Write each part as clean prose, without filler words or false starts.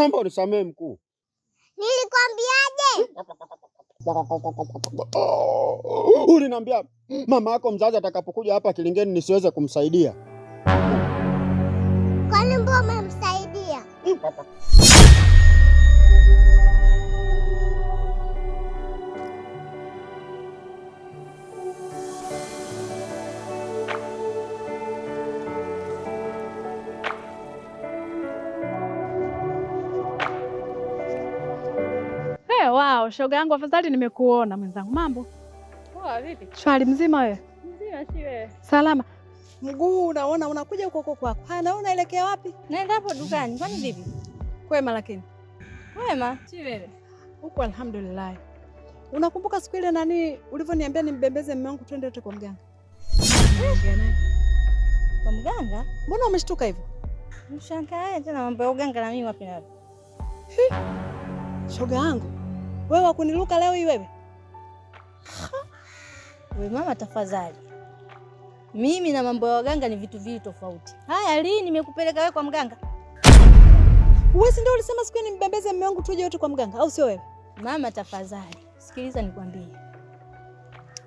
Naomba unisamehe mkuu. Nilikwambiaje? Uliniambia mama yako mzazi atakapokuja hapa Kilingeni nisiweze kumsaidia. Kwani mbona umemsaidia? Wow, shoga yangu afadhali nimekuona mwenzangu. Mambo? Poa, vipi? Shwari, mzima wewe? Mzima, si wewe? Salama. Mguu unaona unakuja huko huko kwako. Hana unaelekea wapi? Naenda hapo dukani. Kwani vipi? Kwema lakini. Wema, si wewe? Huko alhamdulillah. Unakumbuka siku ile nani ulivyoniambia nimbembeze mume wangu twende wote kwa mganga? Kwa mganga? Mbona umeshtuka hivyo? Mshangaa tena mambo ya uganga na mimi wapi nayo? Shoga yangu. Wewe wakuniluka leo hii wewe? Wewe mama tafadhali. Mimi na mambo ya waganga ni vitu viwili tofauti. Haya, lini nimekupeleka wewe kwa mganga? Wewe si ndio ulisema siku nimbembeze mume wangu tuje wote kwa mganga au sio wewe? Mama tafadhali. Sikiliza nikwambie.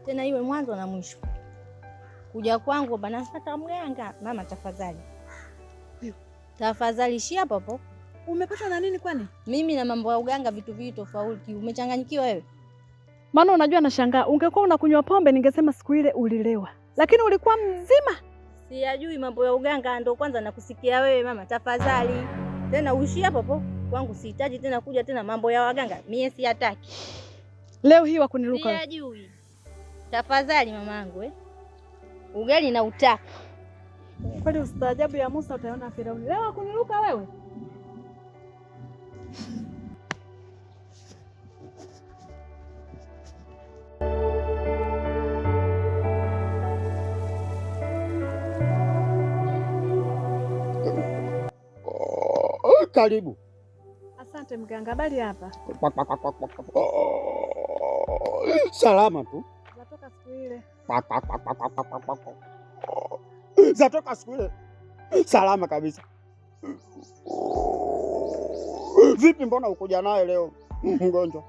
Tena iwe mwanzo na mwisho. Kuja kwangu bana nafuata mganga. Mama tafadhali. Tafadhali shia hapo hapo. Umepata na nini kwani? Mimi na mambo ya uganga vitu viwili tofauti. Umechanganyikiwa wewe? Maana unajua nashangaa, ungekuwa unakunywa pombe ningesema siku ile ulilewa. Lakini ulikuwa mzima. Siyajui mambo ya uganga ndio kwanza nakusikia wewe mama tafadhali. Tena uishi hapo hapo. Kwangu sihitaji tena kuja tena mambo ya waganga. Mie siyataki. Leo hii wakuniluka wewe. Siyajui. Tafadhali mamangu ugali na utaka. Kwani ustaajabu ya Musa utaona Firauni. Leo wakuniluka wewe. Karibu. Asante mganga, habari hapa? Salama tu. Natoka siku ile. Zatoka siku ile. Salama kabisa. Vipi, mbona ukuja naye leo mgonjwa?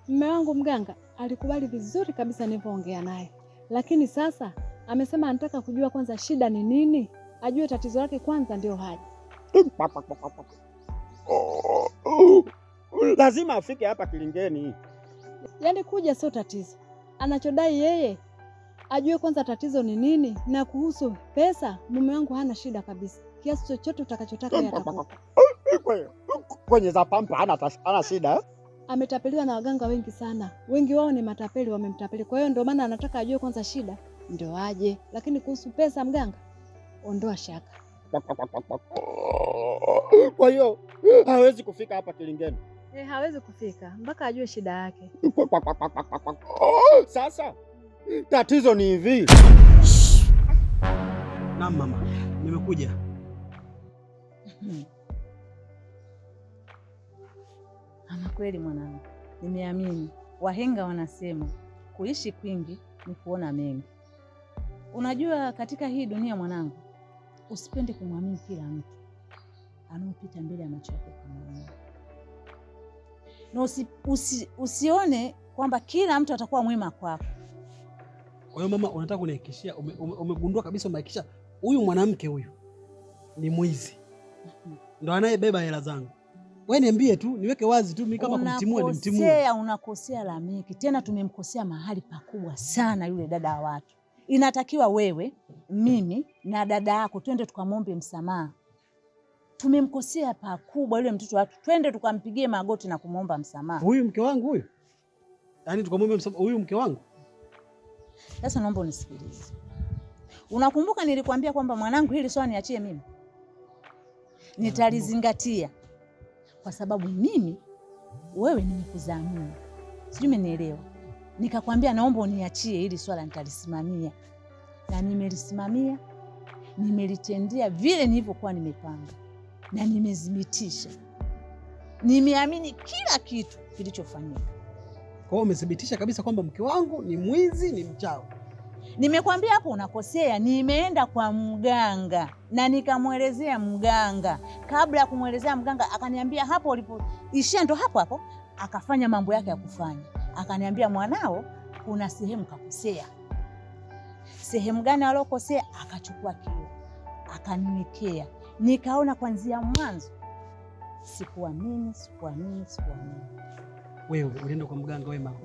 Mume wangu mganga alikubali vizuri kabisa nilipoongea naye. Lakini sasa amesema anataka kujua kwanza shida ni nini. Ajue tatizo lake kwanza ndio haja. Lazima afike hapa Kilingeni. Yaani kuja sio tatizo. Anachodai yeye ajue kwanza tatizo ni nini, na kuhusu pesa mume wangu hana shida kabisa. Kiasi chochote utakachotaka yeye atakupa. Kwenye za pampa hana shida. Ametapeliwa na waganga wengi sana. Wengi wao ni matapeli, wamemtapeli. Kwa hiyo ndio maana anataka ajue kwanza shida ndio aje. Lakini kuhusu pesa mganga, ondoa shaka. Kwa hiyo hawezi kufika hapa Kilingeni. Hawezi kufika mpaka ajue shida yake. Sasa tatizo ni hivi. Naam mama, nimekuja. Ama kweli mwanangu, nimeamini. Wahenga wanasema kuishi kwingi ni kuona mengi. Unajua katika hii dunia mwanangu, usipende kumwamini kila mtu anaopita mbele ya macho yako kama na usione kwamba kila mtu atakuwa mwema kwako. Kwa hiyo mama, unataka kunihakikishia umegundua kabisa umehakikisha huyu mwanamke huyu ni mwizi. Ndo anayebeba hela zangu. Wewe niambie tu, niweke wazi tu, mimi kama kumtimua nimtimue. Unakosea Lameki. Tena tumemkosea mahali pakubwa sana yule dada wa watu. Inatakiwa wewe, mimi na dada yako twende tukamwombe msamaha. Tumemkosea pakubwa yule mtoto watu. Twende tukampigie magoti na kumwomba msamaha. Huyu mke wangu huyu? Yaani tukamwombe msamaha huyu mke wangu? Sasa naomba unisikilize. Unakumbuka nilikwambia kwamba mwanangu hili swala niachie mimi? Nitalizingatia. Kwa sababu mimi wewe nimekuzaa mimi. Sijui umenielewa. Nikakwambia naomba uniachie hili swala nitalisimamia. Na nimelisimamia. Nimelitendea vile nilivyokuwa nimepanga. Na nimezibitisha. Nimeamini kila kitu kilichofanyika. Kwa hiyo umethibitisha kabisa kwamba mke wangu ni mwizi, ni mchawi. Nimekwambia hapo unakosea. Nimeenda kwa mganga na nikamwelezea mganga. Kabla ya kumwelezea mganga akaniambia hapo ulipoishia ndo hapo hapo. Akafanya mambo yake ya kufanya. Akaniambia mwanao kuna sehemu kakosea. Sehemu gani alokosea? Akachukua kioo akaniwekea. Nikaona kuanzia mwanzo sikuamini. Wewe ulienda kwa mganga wewe mama?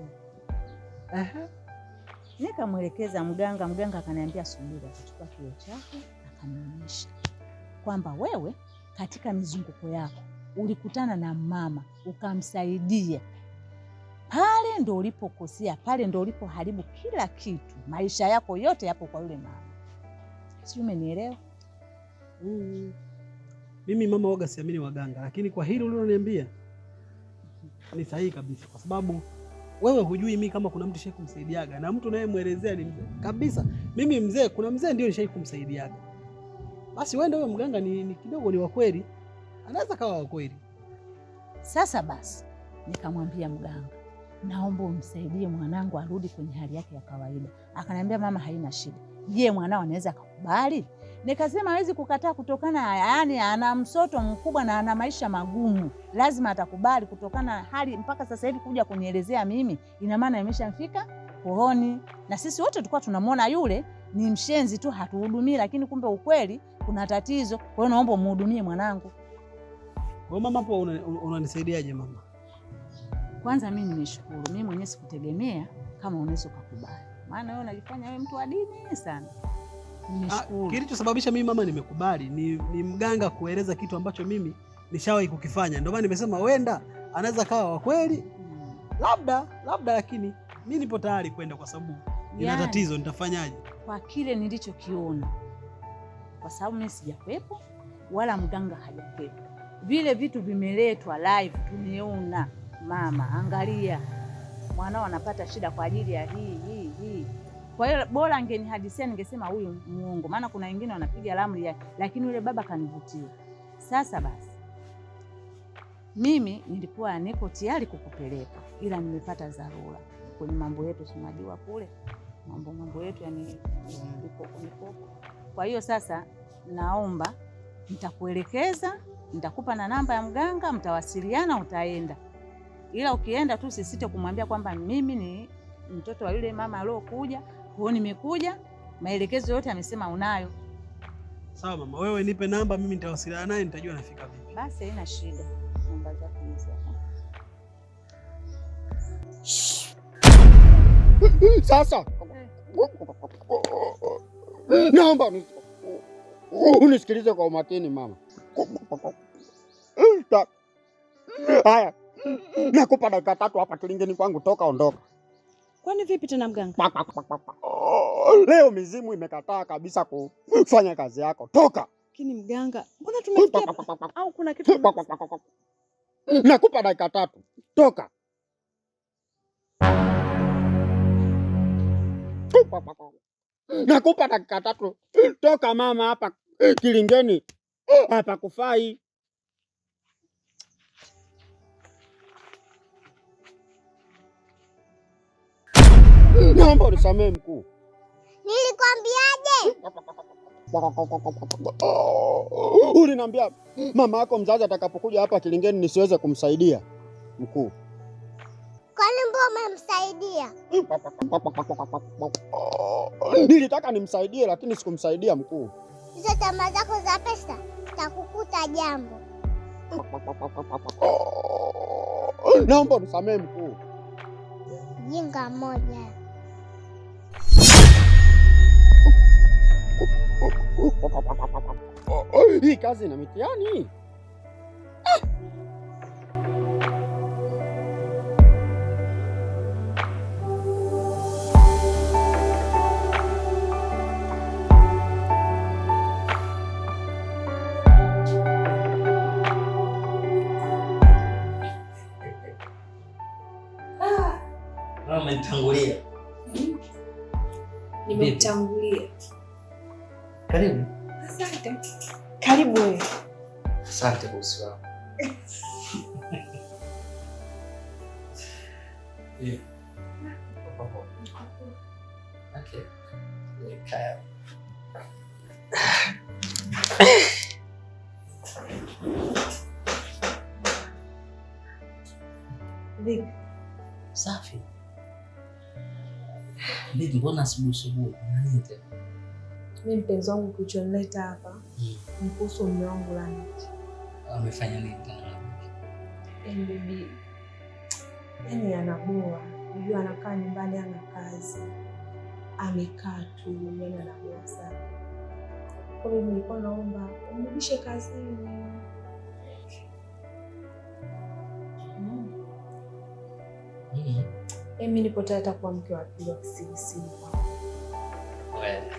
Nikamwelekeza mganga, mganga akaniambia subiri. Akachukua kioo chake akanionyesha kwamba wewe katika mizunguko yako ulikutana na mama ukamsaidia. Pale ndo ulipokosea, pale ndo ulipoharibu kila kitu. Maisha yako yote yapo kwa yule mama. Si umenielewa? Mimi mama waga siamini waganga, lakini kwa hili uliloniambia ni sahihi kabisa, kwa sababu wewe hujui mimi kama kuna mtu shai kumsaidiaga, na mtu naye muelezea ni mzee kabisa. Mimi mzee, kuna mzee ndio nishai kumsaidiaga. Basi wewe ndio mganga ni kidogo ni wa kweli, anaweza kawa wa kweli. Sasa basi nikamwambia mganga, naomba umsaidie mwanangu arudi kwenye hali yake ya kawaida. Akaniambia mama, haina shida. Je, mwanao anaweza kukubali? Nikasema hawezi kukataa kutokana yaani ana msoto mkubwa na ana maisha magumu. Lazima atakubali kutokana hali mpaka sasa hivi kuja kunielezea mimi. Ina maana imeshamfika kooni. Na sisi wote tulikuwa tunamwona yule ni mshenzi tu hatuhudumii, lakini kumbe ukweli kuna tatizo. Kwa hiyo naomba umhudumie mwanangu. Kwa mama hapo unanisaidiaje mama? Kwanza mimi nimeshukuru. Mimi mwenyewe sikutegemea kama unaweza kukubali. Maana wewe unajifanya wewe mtu wa dini sana. Nimeshukuru. Kilichosababisha mimi mama nimekubali ni mganga kueleza kitu ambacho mimi nishawahi kukifanya. Ndio maana nimesema wenda anaweza kawa wa kweli. Labda lakini mimi nipo tayari kwenda kwa sababu nina tatizo, nitafanyaje? Kwa kile nilichokiona. Kwa sababu mimi sijakwepo wala mganga hajakwepo. Vile vitu vimeletwa live tumeona. Mama, angalia. Mwanao anapata shida kwa ajili ya hii. Kwa hiyo bora angenihadisia ningesema huyu muongo. Maana kuna wengine wanapiga ramli lakini yule baba kanivutia. Sasa basi. Mimi nilikuwa niko tayari kukupeleka ila nimepata dharura kwenye mambo yetu, tunajua kule. Mambo yetu yani niko. Kwa hiyo sasa naomba nitakuelekeza, nitakupa na namba ya mganga, mtawasiliana utaenda. Ila ukienda tu sisite kumwambia kwamba mimi ni mtoto wa yule mama aliyokuja. Kwa hiyo nimekuja, maelekezo yote amesema unayo. Sawa mama, wewe nipe namba, mimi nitawasiliana naye, nitajua nafika vipi. Basi haina shida. Namba zako hizi hapa. Sasa naomba unisikilize kwa umakini mama. Haya, nakupa dakika 3 hapa kilingeni kwangu, toka ondoka. Kwani vipi tena mganga? Leo mizimu imekataa kabisa kufanya kazi yako. Toka. Lakini mganga, mbona tumefikia au kuna kitu? Nakupa dakika 3. Toka. Nakupa dakika 3. Toka mama hapa kilingeni. Hapa kufai. Naomba unisamehe mkuu. Nilikwambiaje? Uliniambia mama yako mzazi atakapokuja hapa kilingeni nisiweze kumsaidia mkuu. Kwani mbona umemsaidia? Nilitaka nimsaidie lakini sikumsaidia mkuu. Hizo tamaa zako za pesa zitakukuta jambo. Naomba unisamehe mkuu. Jinga moja. Hii kazi ina mitihani. Umenitangulia. Nimekutangulia. Karibu. Asante. Karibu wewe. Asante bosi wangu. Yeah. Okay. Vipi? Safi. Vipi, mbona asubuhi? Nani tena? Mimi mpenzi wangu kilichonileta hapa ni kuhusu mume wangu Lameck. Amefanya nini tena? Bibi, yaani anaboa. Unajua anakaa nyumbani ana kazi. Amekaa tu, yaani anaboa sana. Kwa hiyo nilikuwa naomba umrudishe kazini. Mimi nipo tayari kuwa mke wa pili wa kisirisiri. Wewe.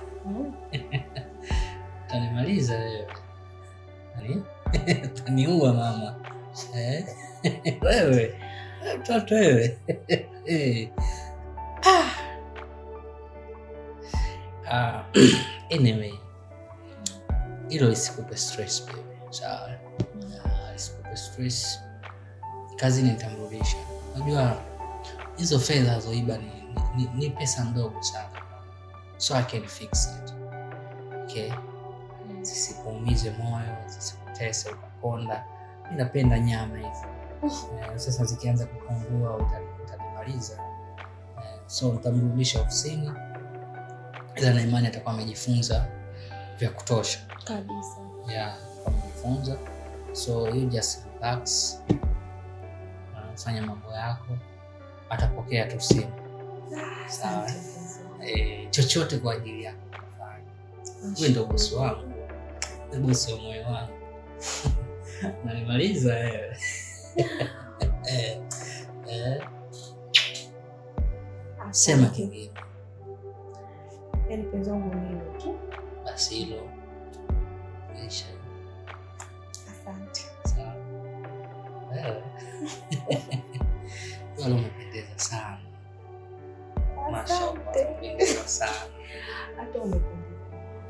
Utanimaliza wewe. Utaniua mama. Wewe. Mtoto wewe. Anyway. Hilo isikupe stress baby. Sawa. Isikupe stress. Kazi nitamrudisha. Unajua hizo fedha alizoiba ni pesa ndogo sana. So I can fix it. Okay? Zisikuumize moyo, zisikutese ukakonda. Mimi napenda nyama hizi. Sasa zikianza kupungua utanimaliza. So nitamrudisha ofisini. Ila na imani atakuwa amejifunza vya kutosha. Kabisa. Yeah, amejifunza. So you just relax. Fanya mambo yako. Atapokea tu simu. Sawa. Chochote kwa ajili yako utafanya. Wewe ndio bosi wangu. Wewe bosi wa moyo wangu. Nalimaliza wewe. Sema kingine. Yaani mpenzi wangu ni hilo tu. Basi hilo. Maisha. Asante. Sawa. Wewe. Wala umependeza sana. Mashallah, umependeza sana. Hata umependeza.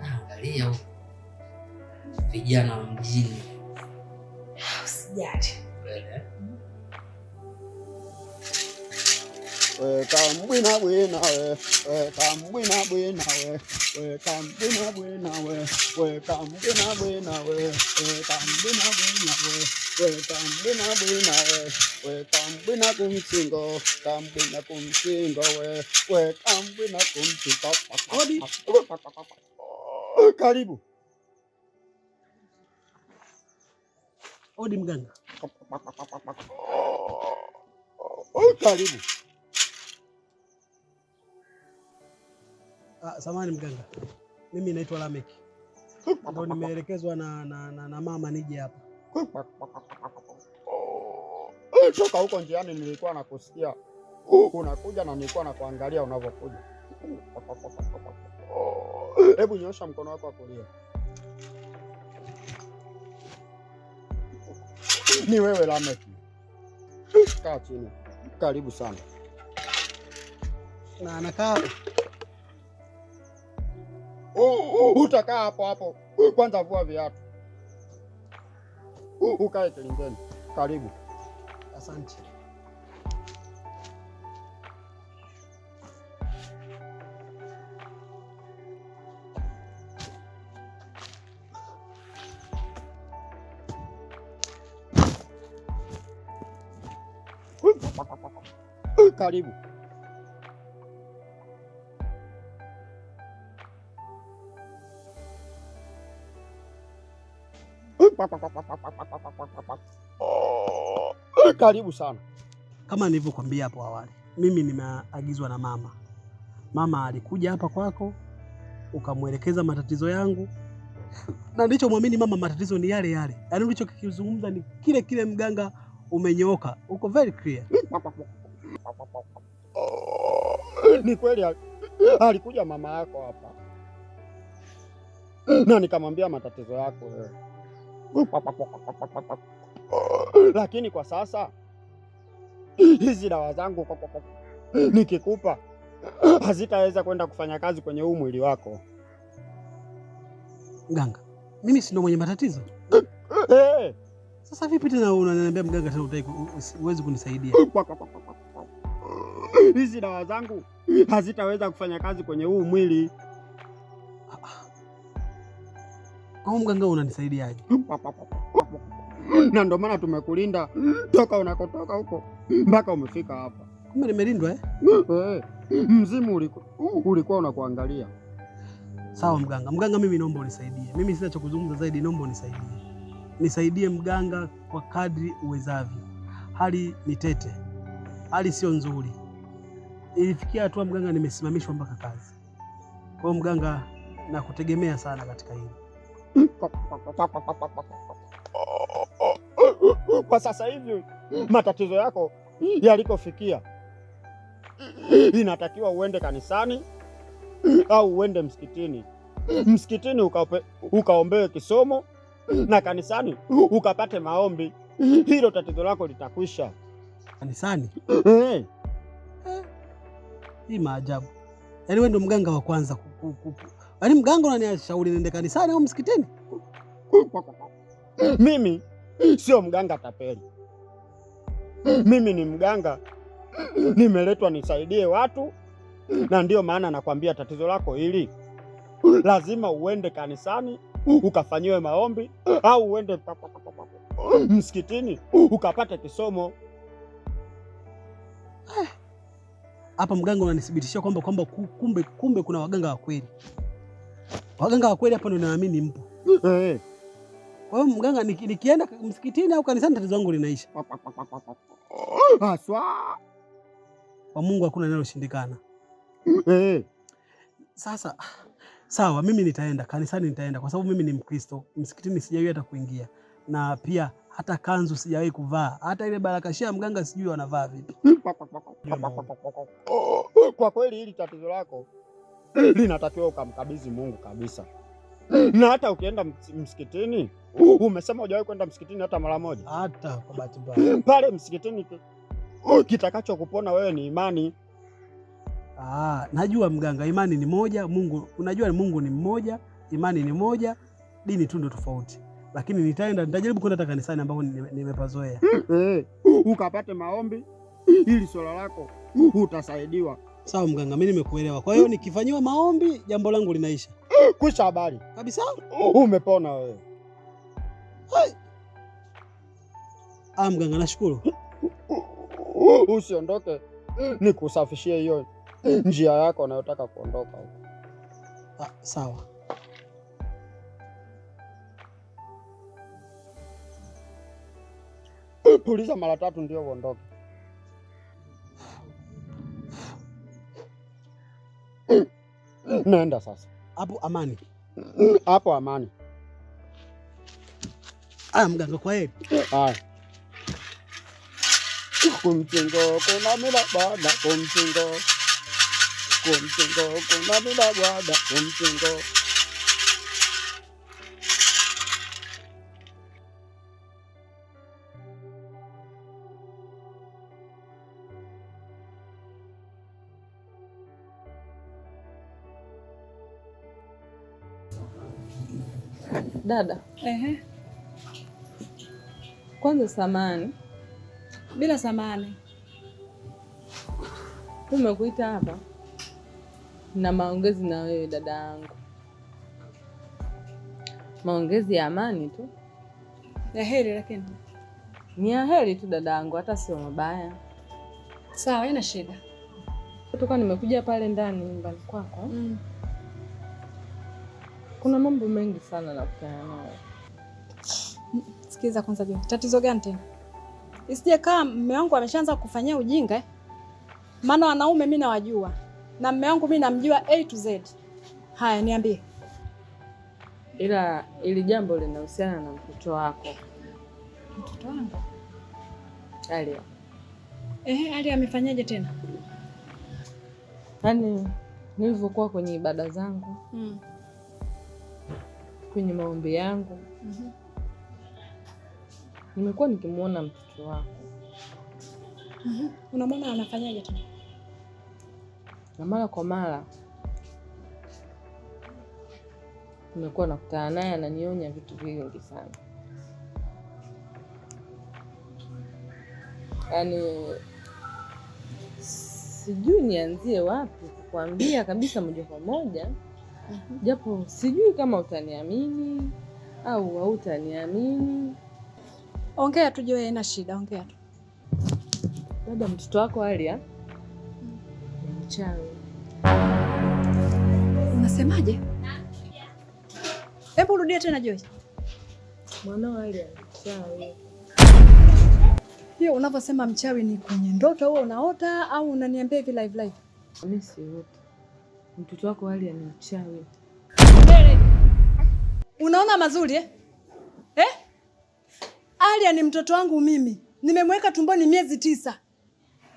Angalia huko. Vijana wa mjini. Usijali. Kambwina bwina we, kambwina bwina we, kambwina bwina we, kambwina bwina we, kambwina bwina we, kambwina bwina we, kambwina kumsingo, kambwina kumsingo we, kambwina kumsingo. Odi. Karibu. Odi mganga. Karibu. Samahani mganga. Mimi naitwa Lameck. Ndio nimeelekezwa na mama nije hapa. Toka huko njiani nilikuwa nakusikia. Unakuja na nilikuwa nakuangalia unavyokuja. Hebu nyosha mkono wako wa kulia. Ni wewe Lameck. Kaa chini. Karibu sana. Na anakaa utakaa hapo hapo. Kwanza vua viatu. Ukae kilingeni. Karibu. Asante. Karibu. Karibu sana. Kama nilivyokuambia hapo awali, mimi nimeagizwa na mama. Mama alikuja hapa kwako, ukamwelekeza matatizo yangu. Na nilichomwamini mama, matatizo ni yale yale. Yaani ulichokizungumza ni kile kile, mganga umenyooka. Uko very clear. Ni kweli alikuja mama yako hapa. Na nikamwambia matatizo yako wewe. Lakini kwa sasa hizi dawa zangu nikikupa hazitaweza kwenda kufanya kazi kwenye huu mwili wako. Mganga, mimi si ndo mwenye matatizo? Sasa vipi tena unaniambia mganga tena huwezi kunisaidia? Hizi dawa zangu hazitaweza kufanya kazi kwenye huu mwili. Kwa mganga unanisaidiaje? na ndio maana tumekulinda toka unakotoka huko mpaka umefika hapa. Kumbe nimelindwa Mzimu ulikuwa unakuangalia. Sawa mganga. Mganga, mimi naomba unisaidie. Mimi sina cha kuzungumza zaidi, naomba unisaidie. Nisaidie mganga kwa kadri uwezavyo. Hali ni tete, hali sio nzuri. Ilifikia hatua mganga, nimesimamishwa mpaka kazi. Kwa hiyo mganga, nakutegemea sana katika hili. Kwa sasa hivi matatizo yako yalikofikia, inatakiwa uende kanisani au uende msikitini. Msikitini ukaombewe kisomo na kanisani ukapate maombi. Hilo tatizo lako litakwisha. Kanisani? Hii maajabu. Yaani wewe ndo mganga wa kwanza yaani mganga unanishauri niende kanisani au msikitini? Mimi sio mganga tapeli. Mimi ni mganga, nimeletwa nisaidie watu, na ndio maana nakwambia tatizo lako hili lazima uende kanisani ukafanyiwe maombi au uende msikitini ukapate kisomo. Hapa mganga unanithibitishia kwamba kumbe kuna waganga wa kweli. Waganga wa kweli hapa ndio naamini mpo. Kwa hiyo mganga, nikienda msikitini au kanisani tatizo langu linaisha. Haswa. Kwa Mungu hakuna linaloshindikana. Sasa sawa, mimi nitaenda kanisani, nitaenda kwa sababu mimi ni Mkristo. Msikitini sijawahi hata kuingia, na pia hata kanzu sijawahi kuvaa. Hata ile barakashia mganga sijui wanavaa vipi. Kwa kweli hili tatizo lako linatakiwa ukamkabidhi Mungu kabisa. Na hata ukienda msikitini, umesema hujawahi kwenda msikitini hata mara moja? Hata kwa bahati mbaya. Pale msikitini kitakacho kupona wewe ni imani. Najua mganga, imani ni moja, Mungu unajua Mungu ni mmoja, imani ni moja, dini tu ndio tofauti. Lakini nitajaribu kwenda hata kanisani ambapo nimepazoea. Ukapate maombi ili swala lako utasaidiwa. Sawa mganga, mimi nimekuelewa. Kwa hiyo nikifanyiwa maombi jambo langu linaisha. Kusha habari. Kabisa? Umepona wewe. Mganga, nashukuru. Usiondoke nikusafishie hiyo njia yako unayotaka kuondoka huko. Sawa. Puliza mara 3 ndio uondoke. Nenda sasa. Hapo amani. Hapo amani. Mganga, kwa heri. Kumchingo kuna mila bwana, kumchingo kuna mila bwana, kumchingo. Dada. Kwanza samani. Bila samani. Umekuita hapa na maongezi na wewe dada yangu, maongezi ya amani tu, ya heri. Lakini ni ya heri tu dada yangu, hata sio mabaya. Sawa, haina shida. Kutoka nimekuja pale ndani nyumbani kwako, kuna mambo mengi sana nakutana nayo. Sikiza kwanza, tatizo gani tena? Isije kama mume wangu ameshaanza kufanyia ujinga. Maana wanaume mimi nawajua, na mume wangu mimi namjua A to Z. Haya, niambie. Ila ili jambo linahusiana na mtoto wako. Mtoto wangu? Alia. Alia amefanyaje tena? Yaani nilivyokuwa kwenye ibada zangu, kwenye maombi yangu, nimekuwa nikimuona mtoto wako. Unamwona anafanyaje tena? Na mara kwa mara nimekuwa nakutana naye, ananionya vitu vingi sana. Yaani sijui nianzie wapi kukuambia kabisa moja kwa moja. Japo sijui kama utaniamini au hautaniamini. Ongea tu Joy, haina shida, ongea tu. Dada, mtoto wako Alia ni mchawi. Unasemaje? Hebu rudia tena Joy. Mwanao Alia ni mchawi. Hiyo unavyosema mchawi ni kwenye ndoto wewe unaota au unaniambia hivi live live? Mimi siota. Mtoto wako Alia ni mchawi. Unaona mazuri eh? Alia ni mtoto wangu mimi. Nimemweka tumboni miezi 9.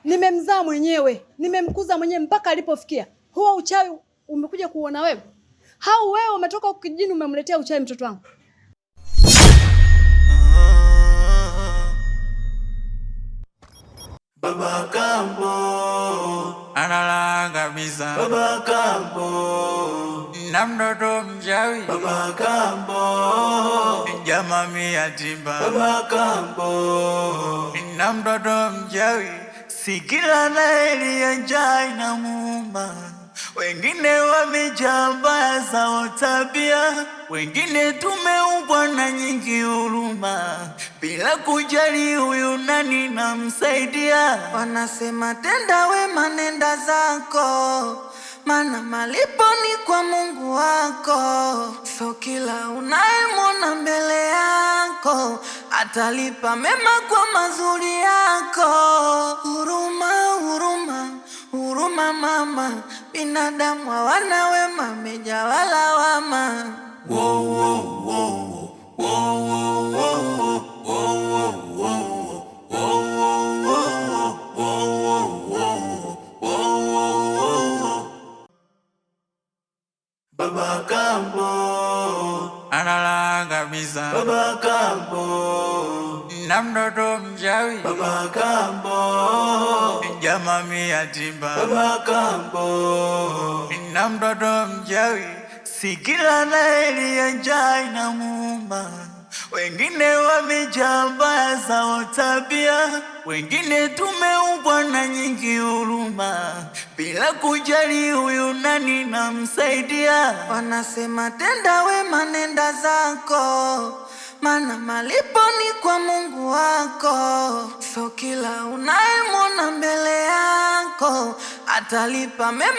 Nimemzaa mwenyewe, nimemkuza mwenyewe mpaka alipofikia. Huo uchawi umekuja kuona wewe? Hau wewe umetoka kijijini umemletea uchawi mtoto wangu? Baba Kambo analala kabisa. Baba Kambo na mtoto mchawi. Baba Kambo jamaa yatima. Baba Kambo na mtoto mchawi. Si kila naeli ya njaa inamuuma. Wengine wamejaa mbaya zao tabia, wengine tumeumbwa na nyingi huruma, bila kujali huyu nani namsaidia. Wanasema tenda wema nenda zako, maana malipo ni kwa Mungu wako. So kila unayemwona mbele yako atalipa mema kwa mazuri yako. Huruma, huruma, huruma mama, binadamu hawana wema, wamejawa lawama. Wow, wow, wow, wow, wow, wow, wow, wow. Baba Kambo analala kabisa. Baba Kambo na mtoto mchawi. Baba Kambo jamaa yatima. Baba Kambo na mtoto mchawi. Si kila naeli ya njaa inamuuma. Wengine wamejaa mbaya zao tabia, wengine tumeumbwa na nyingi huruma, bila kujali huyu nani namsaidia. Wanasema tenda wema nenda zako, maana malipo ni kwa Mungu wako. So kila unayemwona mbele yako atalipa mema.